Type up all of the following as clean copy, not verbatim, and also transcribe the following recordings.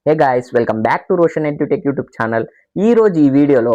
Hey guys, welcome back to Roshan edutech YouTube channel. ఈ వీడియోలో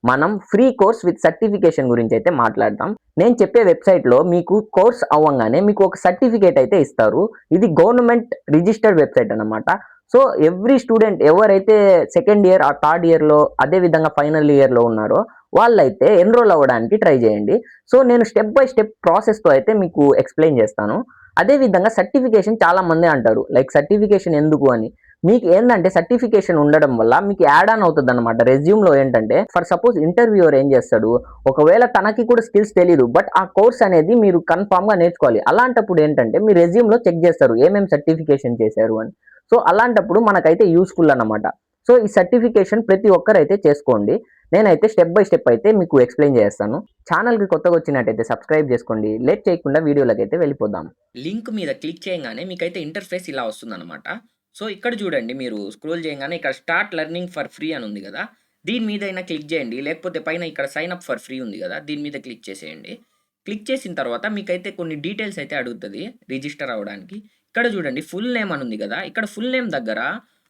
మనం ఫ్రీ కోర్స్ విత్ సర్టిఫికేషన్ గురించి అయితే మాట్లాడదాం. నేను చెప్పే వెబ్సైట్లో మీకు కోర్స్ అవ్వంగానే మీకు ఒక సర్టిఫికేట్ అయితే ఇస్తారు. ఇది గవర్నమెంట్ రిజిస్టర్డ్ వెబ్సైట్ అన్నమాట. సో ఎవ్రీ స్టూడెంట్ ఎవరైతే సెకండ్ ఇయర్ ఆ థర్డ్ ఇయర్లో అదేవిధంగా ఫైనల్ ఇయర్లో ఉన్నారో వాళ్ళైతే ఎన్రోల్ అవ్వడానికి ట్రై చేయండి. సో నేను స్టెప్ బై స్టెప్ ప్రాసెస్తో అయితే మీకు ఎక్స్ప్లెయిన్ చేస్తాను. అదేవిధంగా సర్టిఫికేషన్ చాలా మంది అంటారు, లైక్ సర్టిఫికేషన్ ఎందుకు అని. మీకు ఏంటంటే సర్టిఫికేషన్ ఉండడం వల్ల మీకు యాడ్ ఆన్ అవుతుంది అనమాట. రెజ్యూమ్లో ఏంటంటే ఫర్ సపోజ్ ఇంటర్వ్యూవర్ ఏం చేస్తాడు, ఒకవేళ తనకి కూడా స్కిల్స్ తెలియదు, బట్ ఆ కోర్స్ అనేది మీరు కన్ఫామ్గా నేర్చుకోవాలి. అలాంటప్పుడు ఏంటంటే మీ రెజ్యూమ్లో చెక్ చేస్తారు ఏమేమి సర్టిఫికేషన్ చేశారు అని. సో అలాంటప్పుడు మనకైతే యూస్ఫుల్ అన్నమాట. సో ఈ సర్టిఫికేషన్ ప్రతి ఒక్కరైతే చేసుకోండి. నేనైతే స్టెప్ బై స్టెప్ అయితే మీకు ఎక్స్ప్లెయిన్ చేస్తాను. ఛానల్కి కొత్తగా వచ్చినట్టయితే సబ్స్క్రైబ్ చేసుకోండి. లేట్ చేయకుండా వీడియోలోకి అయితే వెళ్ళిపోదాం. లింక్ మీద క్లిక్ చేయగానే మీకైతే ఇంటర్ఫేస్ ఇలా వస్తుందన్నమాట. సో ఇక్కడ చూడండి, మీరు స్క్రోల్ చేయగానే ఇక్కడ స్టార్ట్ లెర్నింగ్ ఫర్ ఫ్రీ అని ఉంది కదా, దీని మీద అయినా క్లిక్ చేయండి. లేకపోతే పైన ఇక్కడ సైన్ అప్ ఫర్ ఫ్రీ ఉంది కదా, దీని మీద క్లిక్ చేసేయండి. క్లిక్ చేసిన తర్వాత మీకైతే కొన్ని డీటెయిల్స్ అయితే అడుగుతుంది రిజిస్టర్ అవ్వడానికి. ఇక్కడ చూడండి ఫుల్ నేమ్ అని ఉంది కదా, ఇక్కడ ఫుల్ నేమ్ దగ్గర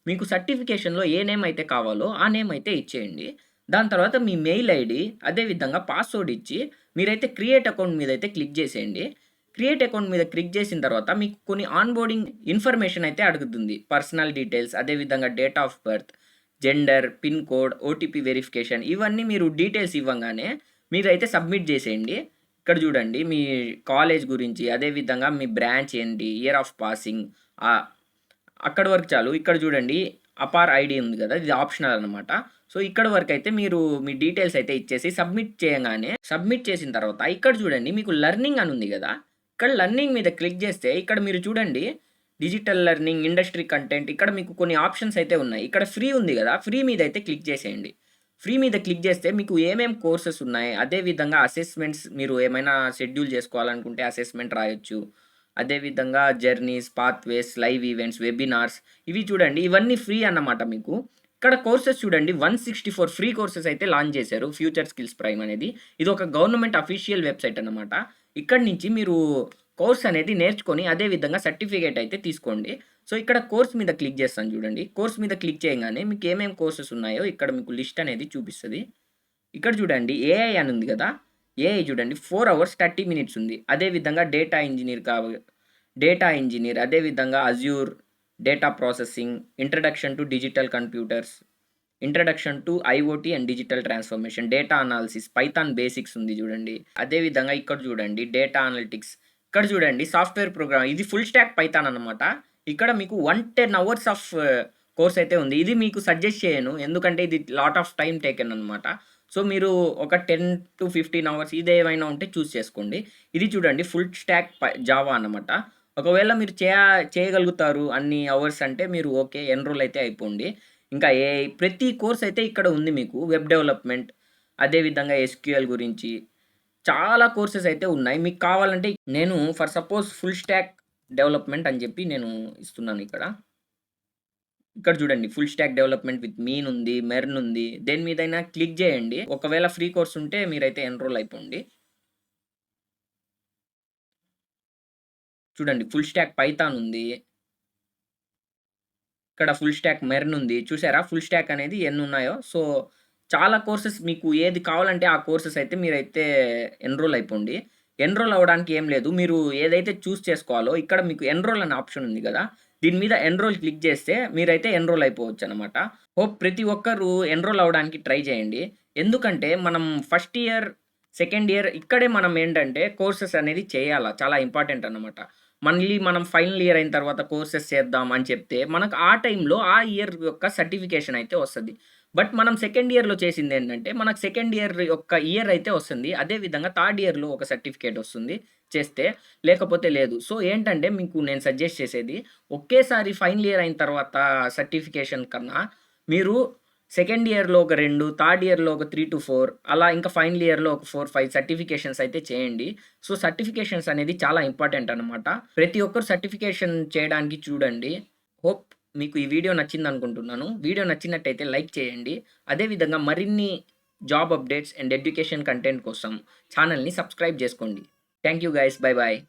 మీకు సర్టిఫికేషన్లో ఏ నేమ్ అయితే కావాలో ఆ నేమ్ అయితే ఇచ్చేయండి. దాని తర్వాత మీ మెయిల్ ఐడి అదేవిధంగా పాస్వర్డ్ ఇచ్చి మీరైతే క్రియేట్ అకౌంట్ మీద అయితే క్లిక్ చేసేయండి. క్రియేట్ అకౌంట్ మీద క్లిక్ చేసిన తర్వాత మీకు కొన్ని ఆన్బోర్డింగ్ ఇన్ఫర్మేషన్ అయితే అడుగుతుంది. పర్సనల్ డీటెయిల్స్, అదేవిధంగా date of birth, gender, pin code, OTP verification, ఇవన్నీ మీరు డీటెయిల్స్ ఇవ్వగానే మీరైతే సబ్మిట్ చేసేయండి. ఇక్కడ చూడండి మీ కాలేజ్ గురించి, అదేవిధంగా మీ బ్రాంచ్ ఏంటి, ఇయర్ ఆఫ్ పాసింగ్, అక్కడ వరకు చాలు. ఇక్కడ చూడండి అపార్ ఐడి ఉంది కదా, ఇది ఆప్షనల్ అనమాట. సో ఇక్కడ వరకు అయితే మీరు మీ డీటెయిల్స్ అయితే ఇచ్చేసి సబ్మిట్ చేయగానే, సబ్మిట్ చేసిన తర్వాత ఇక్కడ చూడండి మీకు లెర్నింగ్ అని ఉంది కదా, ఇక్కడ లెర్నింగ్ మీద క్లిక్ చేస్తే ఇక్కడ మీరు చూడండి డిజిటల్ లెర్నింగ్, ఇండస్ట్రీ కంటెంట్, ఇక్కడ మీకు కొన్ని ఆప్షన్స్ అయితే ఉన్నాయి. ఇక్కడ ఫ్రీ ఉంది కదా, ఫ్రీ మీద అయితే క్లిక్ చేసేయండి. ఫ్రీ మీద క్లిక్ చేస్తే మీకు ఏమేమి కోర్సెస్ ఉన్నాయి, అదేవిధంగా అసెస్మెంట్స్, మీరు ఏమైనా షెడ్యూల్ చేసుకోవాలనుకుంటే అసెస్మెంట్ రాయొచ్చు. అదేవిధంగా journeys, pathways, live events, webinars, ఇవి చూడండి ఇవన్నీ ఫ్రీ అన్నమాట. మీకు ఇక్కడ కోర్సెస్ చూడండి 164 ఫ్రీ కోర్సెస్ అయితే లాంచ్ చేశారు. ఫ్యూచర్ స్కిల్స్ ప్రైమ్ అనేది ఇది ఒక గవర్నమెంట్ అఫీషియల్ వెబ్సైట్ అన్నమాట. ఇక్కడ నుంచి మీరు కోర్స్ అనేది నేర్చుకొని అదేవిధంగా సర్టిఫికేట్ అయితే తీసుకోండి. సో ఇక్కడ కోర్స్ మీద క్లిక్ చేస్తాను చూడండి. కోర్స్ మీద క్లిక్ చేయగానే మీకు ఏమేమి కోర్సెస్ ఉన్నాయో ఇక్కడ మీకు లిస్ట్ అనేది చూపిస్తుంది. ఇక్కడ చూడండి ఏఐ అని ఉంది కదా, ఏఐ చూడండి 4 hours 30 minutes ఉంది. అదేవిధంగా డేటా ఇంజనీర్, అదేవిధంగా Azure, data processing, introduction to digital computers, introduction to IoT and digital transformation, data analysis, Python basics ఉంది చూడండి. అదేవిధంగా ఇక్కడ చూడండి డేటా అనలిటిక్స్, ఇక్కడ చూడండి సాఫ్ట్వేర్ ప్రోగ్రామ్, ఇది ఫుల్ స్టాక్ పైథాన్ అనమాట. ఇక్కడ మీకు 110 hours ఆఫ్ కోర్స్ అయితే ఉంది. ఇది మీకు సజెస్ట్ చేయను, ఎందుకంటే ఇది లాట్ ఆఫ్ టైం టేకెన్ అనమాట. సో మీరు ఒక 10 to 15 hours ఇది ఏమైనా ఉంటే చూస్ చేసుకోండి. ఇది చూడండి ఫుల్ స్టాక్ జావా అన్నమాట. ఒకవేళ మీరు చేయగలుగుతారు అన్ని అవర్స్ అంటే మీరు ఓకే ఎన్రోల్ అయితే అయిపోండి. ఇంకా ఏఐ ప్రతి కోర్స్ అయితే ఇక్కడ ఉంది మీకు. వెబ్ డెవలప్మెంట్, అదేవిధంగా ఎస్క్యూఎల్ గురించి చాలా కోర్సెస్ అయితే ఉన్నాయి. మీకు కావాలంటే నేను for suppose full stack development అని చెప్పి నేను ఇస్తున్నాను ఇక్కడ. ఇక్కడ చూడండి full stack development with mean ఉంది, మెర్న్ ఉంది. దేని మీదైనా క్లిక్ చేయండి. ఒకవేళ ఫ్రీ కోర్స్ ఉంటే మీరైతే ఎన్రోల్ అయిపోండి. చూడండి ఫుల్ స్టాక్ పైథాన్ ఉంది, ఇక్కడ ఫుల్ స్టాక్ మెర్న్ ఉంది. చూసారా ఫుల్ స్టాక్ అనేది ఎన్ని ఉన్నాయో. సో చాలా కోర్సెస్ మీకు ఏది కావాలంటే ఆ కోర్సెస్ అయితే మీరైతే ఎన్రోల్ అయిపోండి. ఎన్రోల్ అవ్వడానికి ఏం లేదు, మీరు ఏదైతే చూస్ చేసుకోవాలో ఇక్కడ మీకు ఎన్రోల్ అనే ఆప్షన్ ఉంది కదా, దీని మీద ఎన్రోల్ క్లిక్ చేస్తే మీరైతే ఎన్రోల్ అయిపోవచ్చు అనమాట. హోప్ ప్రతి ఒక్కరు ఎన్రోల్ అవ్వడానికి ట్రై చేయండి. ఎందుకంటే మనం ఫస్ట్ ఇయర్, సెకండ్ ఇయర్ ఇక్కడే మనం ఏంటంటే కోర్సెస్ అనేది చేయాలా, చాలా ఇంపార్టెంట్ అనమాట. మళ్ళీ మనం ఫైనల్ ఇయర్ అయిన తర్వాత కోర్సెస్ చేద్దాం అని చెప్తే మనకు ఆ టైంలో ఆ ఇయర్ యొక్క సర్టిఫికేషన్ అయితే వస్తుంది. బట్ మనం సెకండ్ ఇయర్లో చేసింది ఏంటంటే మనకు సెకండ్ ఇయర్ యొక్క ఇయర్ అయితే వస్తుంది, అదేవిధంగా థర్డ్ ఇయర్లో ఒక సర్టిఫికేట్ వస్తుంది చేస్తే, లేకపోతే లేదు. సో ఏంటంటే మీకు నేను సజెస్ట్ చేసేది ఒకేసారి ఫైనల్ ఇయర్ అయిన తర్వాత సర్టిఫికేషన్ కన్నా మీరు సెకండ్ ఇయర్లో ఒక 2, థర్డ్ ఇయర్లో ఒక 3 to 4, అలా ఇంకా ఫైనల్ ఇయర్లో ఒక 4-5 సర్టిఫికేషన్స్ అయితే చేయండి. సో సర్టిఫికేషన్స్ అనేది చాలా ఇంపార్టెంట్ అనమాట. ప్రతి ఒక్కరు సర్టిఫికేషన్ చేయడానికి చూడండి. హోప్ మీకు ఈ వీడియో నచ్చింది అనుకుంటున్నాను. వీడియో నచ్చినట్టయితే లైక్ చేయండి. అదేవిధంగా మరిన్ని job updates and education content కోసం ఛానల్ని సబ్స్క్రైబ్ చేసుకోండి. Thank you guys, bye bye.